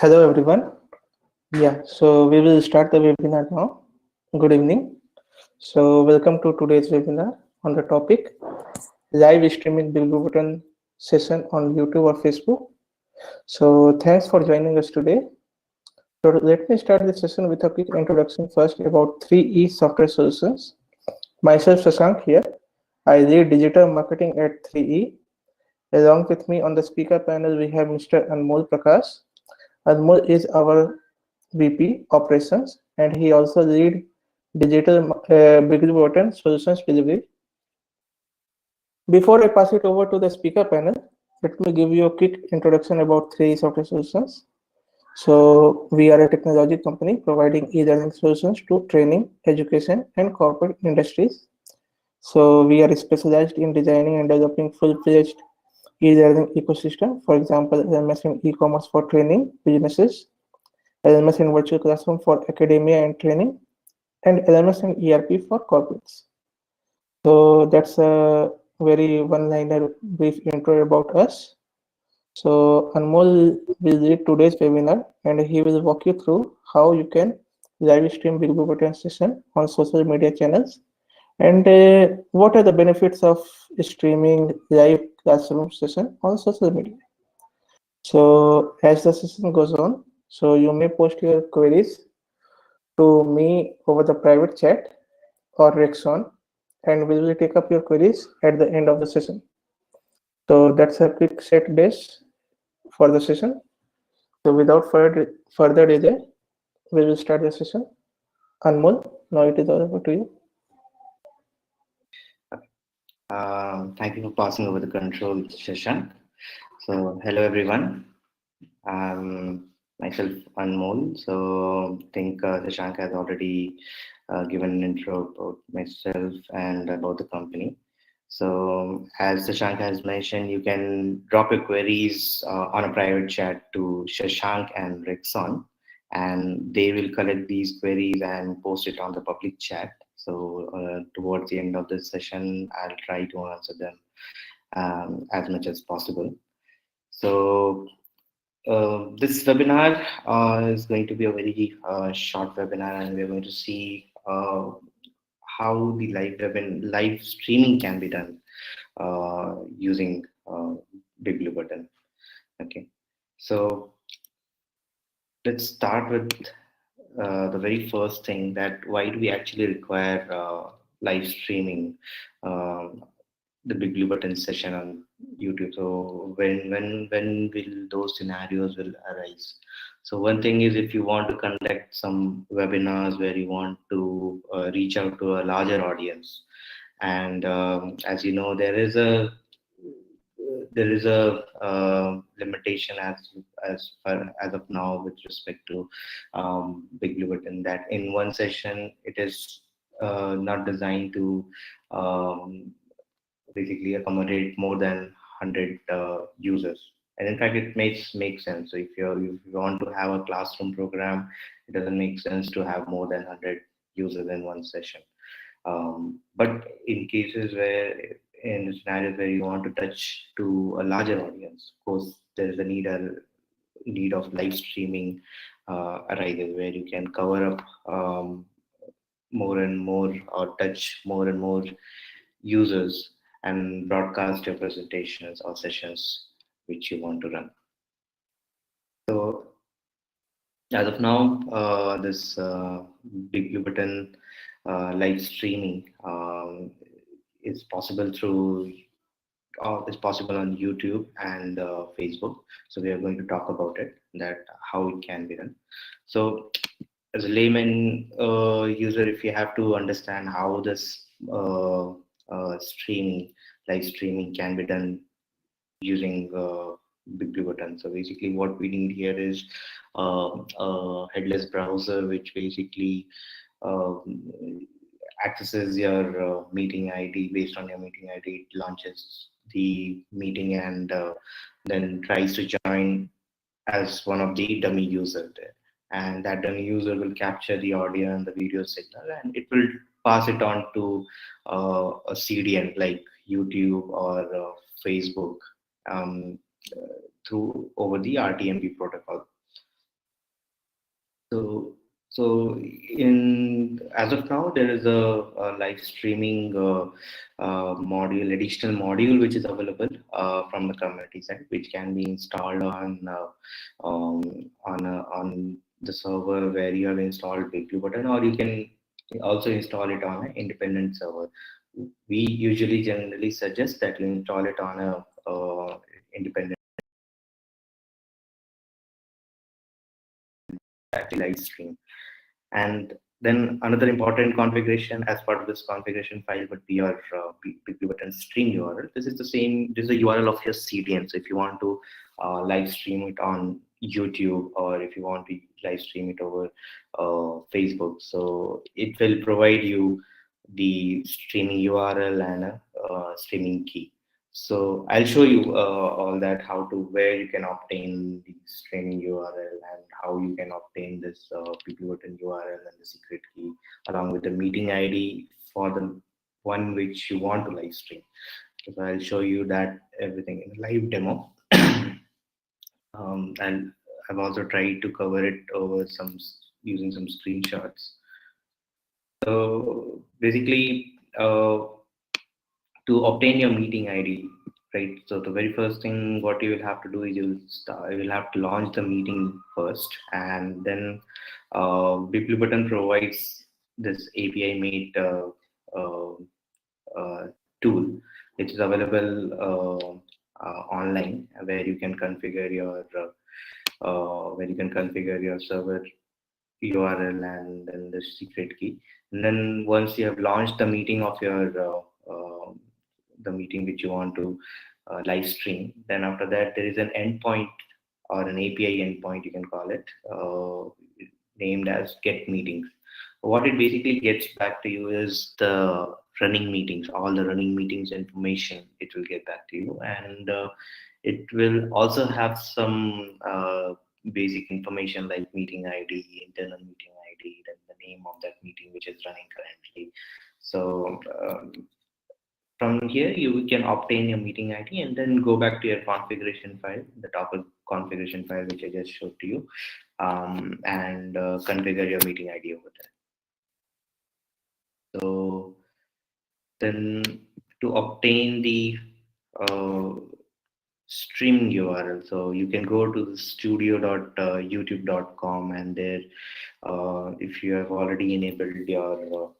Hello everyone. Yeah, so we will start the webinar now. Good evening. So welcome to today's webinar on the topic live streaming BigBlueButton session on YouTube or Facebook. So thanks for joining us today. So let me start this session with a quick introduction first about 3E software solutions. Myself Shashank here. I lead digital marketing at 3E. Along with me on the speaker panel we have Mr. Anmol Prakash. Anmol is our VP Operations, and he also lead digital BigBlueButton Solutions Delivery. Before I pass it over to the speaker panel, let me give you a quick introduction about 3 Software Solutions. So we are a technology company providing e-learning solutions to training, education, and corporate industries. So we are specialized in designing and developing full-fledged e-learning ecosystem. For example, LMS in e-commerce for training businesses, LMS in virtual classroom for academia and training, and LMS and ERP for corporates. So that's a very one-liner brief intro about us. So Anmol will lead today's webinar and he will walk you through how you can live stream BigBlueButton session on social media channels and what are the benefits of streaming live classroom session on social media. So as the session goes on, so you may post your queries to me over the private chat or Rexon, and we will take up your queries at the end of the session. So that's a quick set days for the session. So without further delay, we will start the session. Anmol, now it is all over to you. Thank you for passing over the control, Shashank. So, hello everyone. Myself Anmol. So, I think Shashank has already given an intro about myself and about the company. So, as Shashank has mentioned, you can drop your queries on a private chat to Shashank and Rexon, and they will collect these queries and post it on the public chat. So, towards the end of this session, I'll try to answer them as much as possible. So, this webinar is going to be a very short webinar, and we're going to see how the live streaming can be done using BigBlueButton. Okay, so let's start with the very first thing, that why do we actually require live streaming the BigBlueButton session on YouTube? So when will those scenarios will arise? So one thing is, if you want to conduct some webinars where you want to reach out to a larger audience, and as you know, there is a limitation as of now with respect to BigBlueButton, that in one session it is not designed to basically accommodate more than 100 users. And in fact, it makes sense. So if you want to have a classroom program, it doesn't make sense to have more than 100 users in one session. But in cases where, in scenarios where you want to touch to a larger audience, of course, there is a need of live streaming arises, where you can cover up more and more, or touch more and more users, and broadcast your presentations or sessions which you want to run. So as of now, this BigBlueButton live streaming is possible through is possible on YouTube and Facebook. So we are going to talk about it, that how it can be done. So as a layman user, if you have to understand how this live streaming can be done using BigBlueButton. So basically what we need here is a headless browser, which basically accesses your meeting ID. Based on your meeting ID, it launches the meeting, and then tries to join as one of the dummy users there. And that dummy user will capture the audio and the video signal, and it will pass it on to a CDN like YouTube or Facebook, through over the RTMP protocol. So in as of now, there is a live streaming module, additional module which is available from the community side, which can be installed on the server where you have installed BigBlueButton, or you can also install it on an independent server. We usually generally suggest that you install it on a independent live stream. And then another important configuration as part of this configuration file would be your BigBlueButton stream URL. This is the same, this is the URL of your CDN. So if you want to live stream it on YouTube, or if you want to live stream it over Facebook, so it will provide you the streaming URL and a streaming key. So I'll show you all that, how to, where you can obtain the streaming URL and how you can obtain this BigBlueButton URL and the secret key, along with the meeting ID for the one which you want to live stream. So I'll show you that everything in a live demo. And I've also tried to cover it over using some screenshots. So basically, to obtain your meeting ID, right? So the very first thing what you will have to do is you will have to launch the meeting first, and then BigBlueButton provides this API made tool, which is available online, where you can configure your server URL and then the secret key. And then once you have launched the meeting of your the meeting which you want to live stream, then after that there is an endpoint or an API endpoint, you can call it, named as get meetings. What it basically gets back to you is the running meetings, all the running meetings information it will get back to you. And it will also have some basic information like meeting ID, internal meeting ID, then the name of that meeting which is running currently. So from here, you can obtain your meeting ID and then go back to your configuration file, the top configuration file which I just showed to you, and configure your meeting ID over there. So then to obtain the streaming URL, so you can go to studio.youtube.com, and there, if you have already enabled your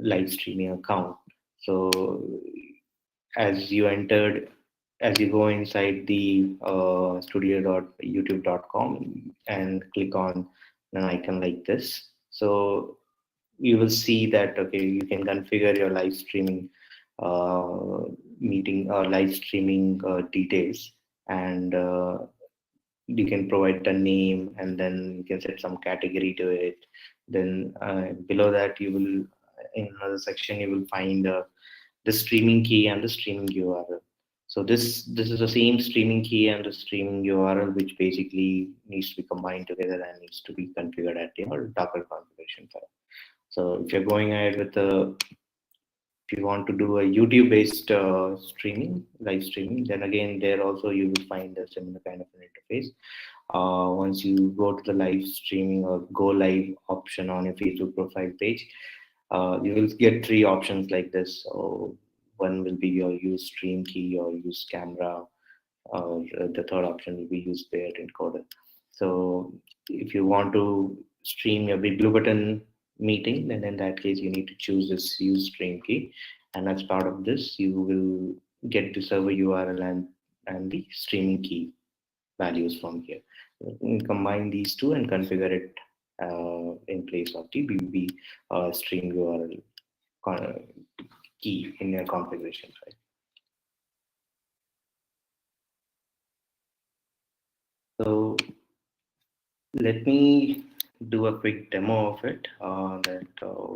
live streaming account, so as you go inside the studio.youtube.com and click on an icon like this, so you will see that, okay, you can configure your live streaming meeting or live streaming details, and you can provide the name, and then you can set some category to it. Then below that, you will, in another section, you will find the streaming key and the streaming URL. So this is the same streaming key and the streaming URL, which basically needs to be combined together and needs to be configured at your Docker configuration file. So if you're going ahead with if you want to do a YouTube-based live streaming, then again there also you will find a similar kind of an interface. Once you go to the live streaming or go live option on your Facebook profile page, you will get three options like this. So one will be your use stream key or use camera, or the third option will be use paired encoder. So if you want to stream your BigBlueButton meeting, then in that case you need to choose this use stream key, and as part of this you will get the server URL and the streaming key values from here. You can combine these two and configure it in place of the BB stream URL key in your configuration file. So let me do a quick demo of it,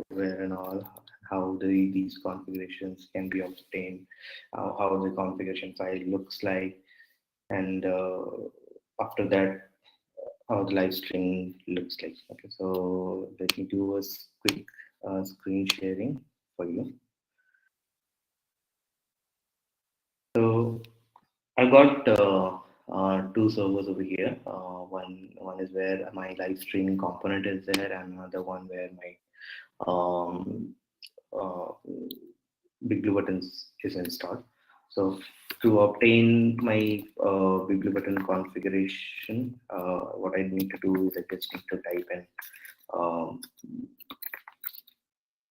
where and all how these configurations can be obtained, how the configuration file looks like, and after that how the live stream looks like. Okay, so let me do a quick screen sharing for you. So I got two servers over here. One is where my live streaming component is there, and another one where my uh, BigBlueButton is installed. So to obtain my BigBlueButton configuration, what I need to do is I just need to type in um,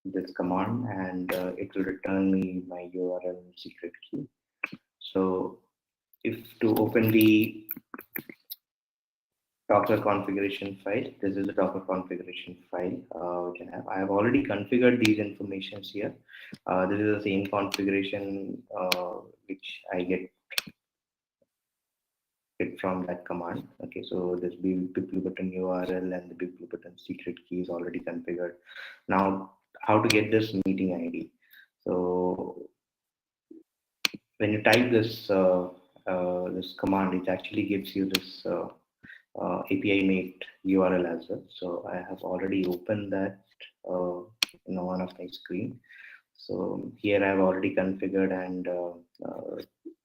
this command, and it will return me my URL secret key. So if to open the Docker configuration file, this is the Docker configuration file we can have. I have already configured these informations here. This is the same configuration which I get it from that command. Okay, so this BigBlueButton URL and the BigBlueButton secret key is already configured. Now, how to get this meeting ID? So when you type this this command, it actually gives you this API mate URL as well. So I have already opened that in one of my screen. So here I have already configured, and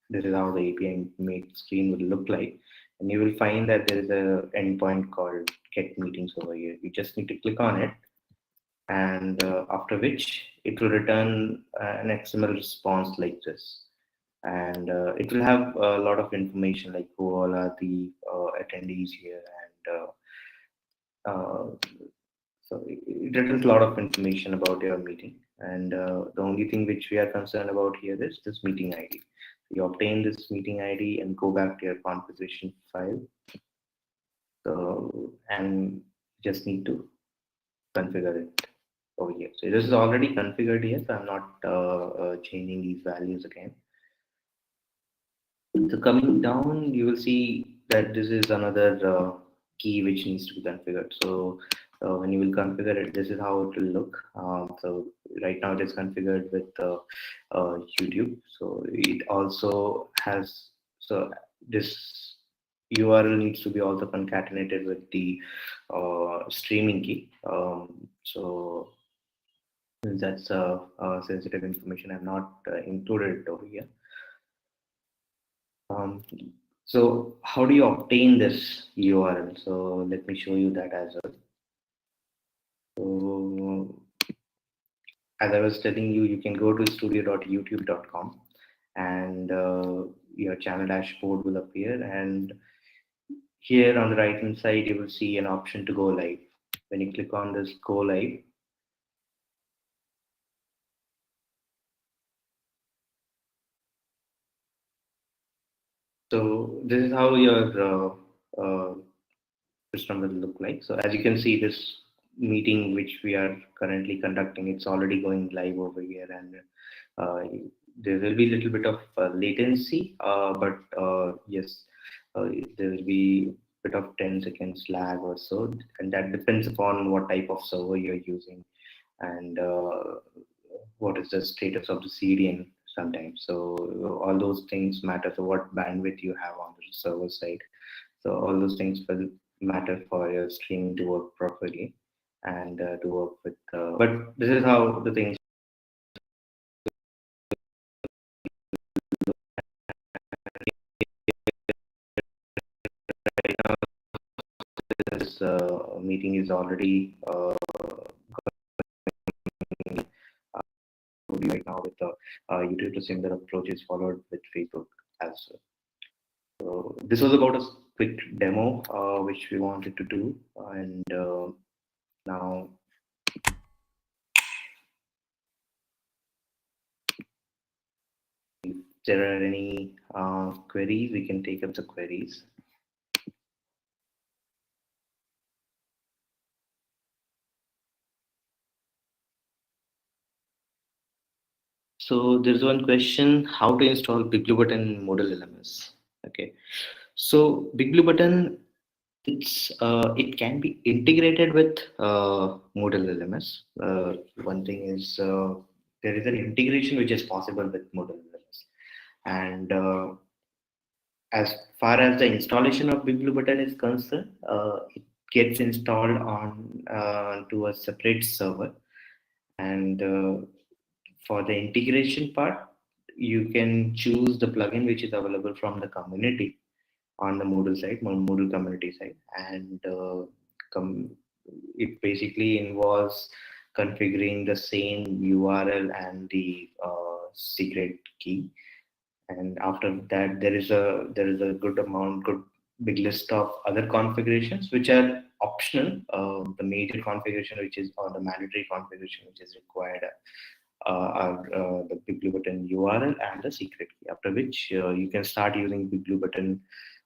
this is how the API mate screen will look like. And you will find that there is a endpoint called get meetings over here. You just need to click on it, and after which it will return an XML response like this. And it will have a lot of information like who all are the attendees here, and so it returns a lot of information about your meeting. And the only thing which we are concerned about here is this meeting ID. You obtain this meeting ID and go back to your configuration file. So, and just need to configure it over here. So this is already configured here, so I'm not changing these values again. So coming down, you will see that this is another key which needs to be configured. So when you will configure it, this is how it will look. So right now it is configured with YouTube. So it also has, so this URL needs to be also concatenated with the streaming key. So that's sensitive information. I've not included it over here. So how do you obtain this URL? So let me show you that as well. So as I was telling you, you can go to studio.youtube.com, and your channel dashboard will appear. And here on the right hand side, you will see an option to go live. When you click on this go live, so this is how your system will look like. So as you can see, this meeting which we are currently conducting, it's already going live over here, and there will be a little bit of latency, but yes, there will be a bit of 10 seconds lag or so, and that depends upon what type of server you're using, and what is the status of the CDN sometimes. So all those things matter. So what bandwidth you have on the server side. So all those things will matter for your streaming to work properly and to work with. But this is how the things. Right now, this meeting is already right now with the YouTube. To similar approach is followed with Facebook as well. So this was about a quick demo which we wanted to do, and now if there are any queries, we can take up the queries. So there's one question: how to install BigBlueButton in Moodle LMS? Okay, so BigBlueButton, it can be integrated with Moodle LMS. One thing is there is an integration which is possible with Moodle LMS, and as far as the installation of BigBlueButton is concerned, it gets installed on to a separate server, and for the integration part, you can choose the plugin which is available from the community, on the Moodle side, Moodle community side, and it basically involves configuring the same URL and the secret key. And after that, there is a good big list of other configurations which are optional. The major configuration, which is, or the mandatory configuration, which is required, are the BigBlueButton URL and the secret key. After which you can start using BigBlueButton.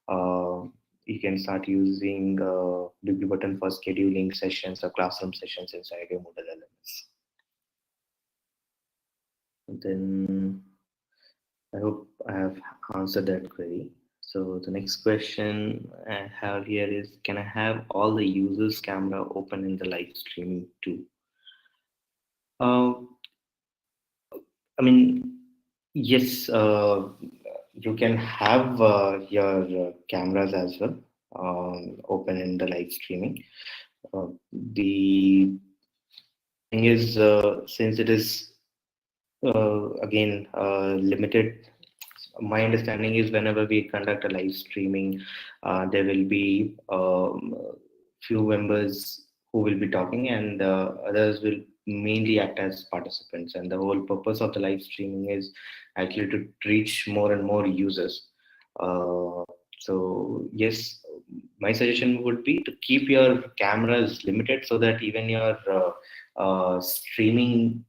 Uh, you can start using BigBlueButton for scheduling sessions or classroom sessions inside your Moodle LMS. Then I hope I have answered that query. So the next question I have here is, can I have all the users' camera open in the live streaming too? Uh, I mean, yes, you can have your cameras as well open in the live streaming. The thing is, since it is again limited, my understanding is whenever we conduct a live streaming, there will be few members who will be talking, and others will mainly act as participants. And the whole purpose of the live streaming is actually to reach more and more users. Uh, so yes, my suggestion would be to keep your cameras limited so that even your streaming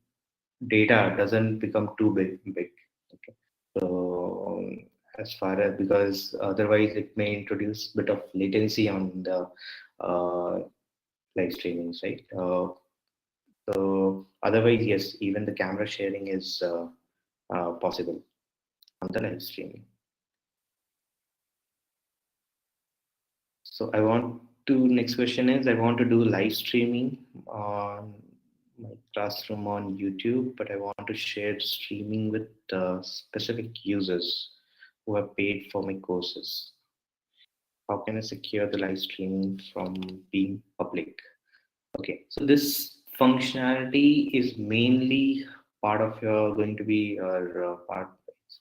data doesn't become too big. Okay. So as far as, because otherwise it may introduce bit of latency on the uh, live streaming site. So otherwise, yes, even the camera sharing is possible on the live streaming. So I want to, next question is, I want to do live streaming on my classroom on YouTube, but I want to share streaming with specific users who have paid for my courses. How can I secure the live streaming from being public? Okay, so this functionality is mainly part of your, going to be your part,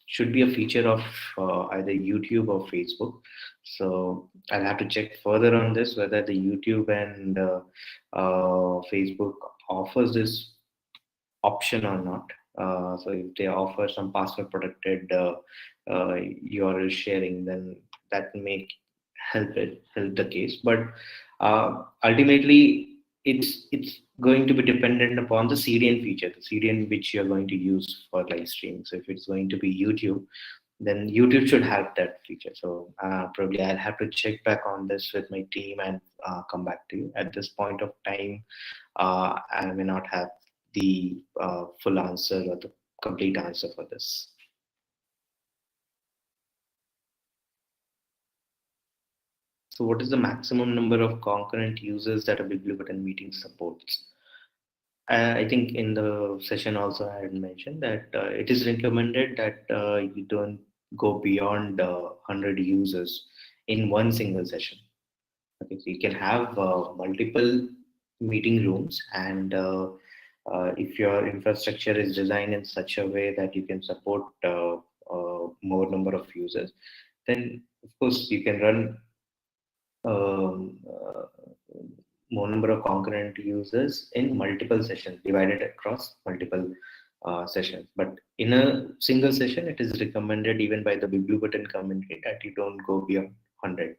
should be a feature of either YouTube or Facebook. So I'll have to check further on this whether the YouTube and Facebook offers this option or not. So if they offer some password protected URL sharing, then that may help the case. But ultimately, it's going to be dependent upon the CDN feature, the CDN which you're going to use for live streaming. So if it's going to be YouTube, then YouTube should have that feature. So probably I'll have to check back on this with my team and come back to you. At this point of time, I may not have the full answer or the complete answer for this. So what is the maximum number of concurrent users that a BigBlueButton meeting supports? I think in the session also I had mentioned that it is recommended that you don't go beyond 100 users in one single session. Okay, so you can have multiple meeting rooms, and if your infrastructure is designed in such a way that you can support more number of users, then of course you can run um, uh, more number of concurrent users in multiple sessions divided across multiple sessions. But in a single session, it is recommended even by the BigBlueButton community that you don't go beyond 100.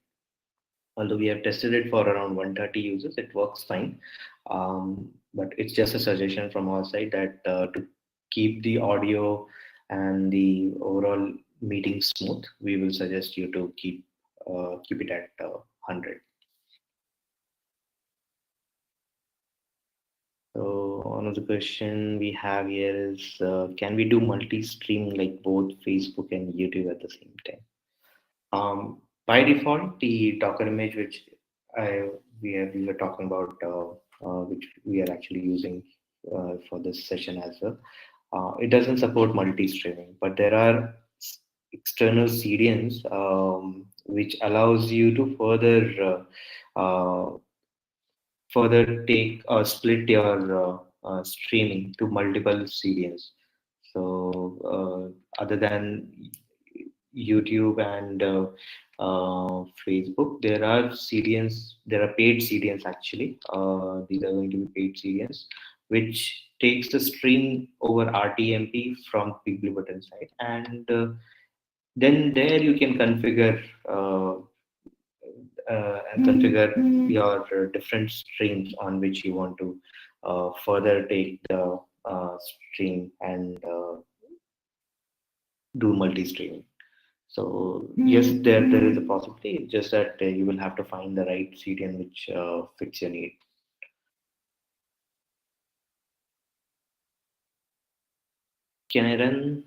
Although we have tested it for around 130 users, it works fine. But it's just a suggestion from our side that to keep the audio and the overall meeting smooth, we will suggest you to keep it at 100. So another question we have here is, can we do multi-stream like both Facebook and YouTube at the same time? By default, the Docker image which we were talking about, which we are actually using for this session as well, it doesn't support multi-streaming, but there are external CDNs which allows you to further take or split your streaming to multiple CDNs. So other than YouTube and Facebook, there are CDNs, there are paid CDNs actually. These are going to be paid CDNs, which takes the stream over RTMP from BigBlueButton side, and then there you can configure your different streams on which you want to further take the stream and do multi-streaming. So yes, there is a possibility. It's just that you will have to find the right CDN which fits your need. Can I run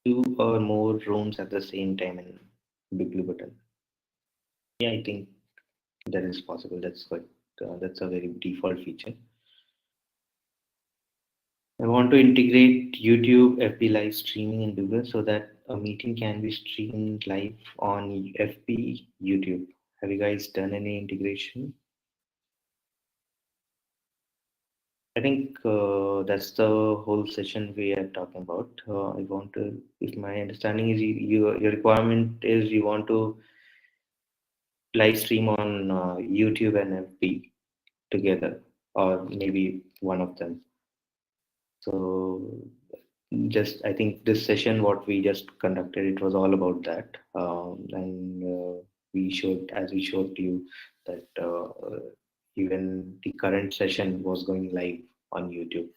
2 or more rooms at the same time in BigBlueButton? Yeah, I think that is possible. That's quite that's a very default feature. I want to integrate YouTube FB live streaming in BigBlueButton so that a meeting can be streamed live on FB YouTube. Have you guys done any integration? I think that's the whole session we are talking about. I want to, if my understanding is your requirement is you want to live stream on YouTube and FB together, or maybe one of them. So just, I think this session, what we just conducted, it was all about that. And we showed, as we showed to you, that even the current session was going live on YouTube.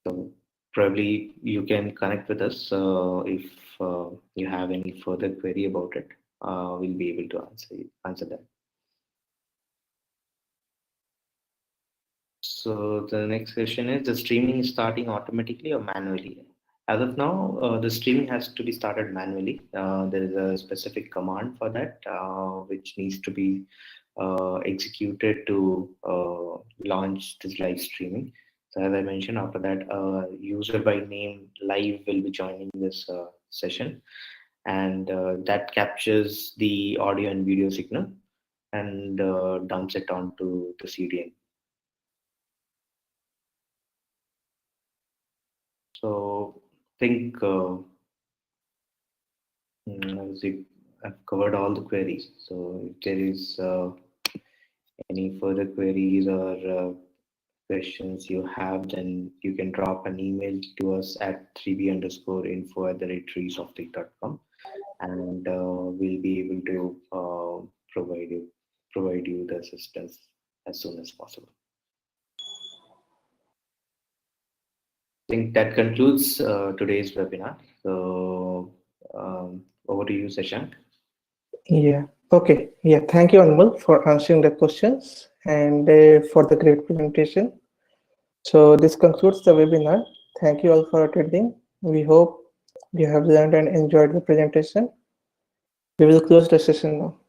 So probably you can connect with us if you have any further query about it. We'll be able to answer that. So the next question is, the streaming is starting automatically or manually? As of now, the streaming has to be started manually. There is a specific command for that, which needs to be executed to launch this live streaming. So as I mentioned, after that, user by name live will be joining this session, and that captures the audio and video signal and dumps it onto the CDN. So I think I've covered all the queries. So if there is any further queries or questions you have, then you can drop an email to us at 3b_info@treesofthink.com, and we'll be able to provide you the assistance as soon as possible. I think that concludes today's webinar. So over to you, Sashank. Yeah. Okay. Yeah. Thank you, Anmol, for answering the questions and for the great presentation. So this concludes the webinar. Thank you all for attending. We hope you have learned and enjoyed the presentation. We will close the session now.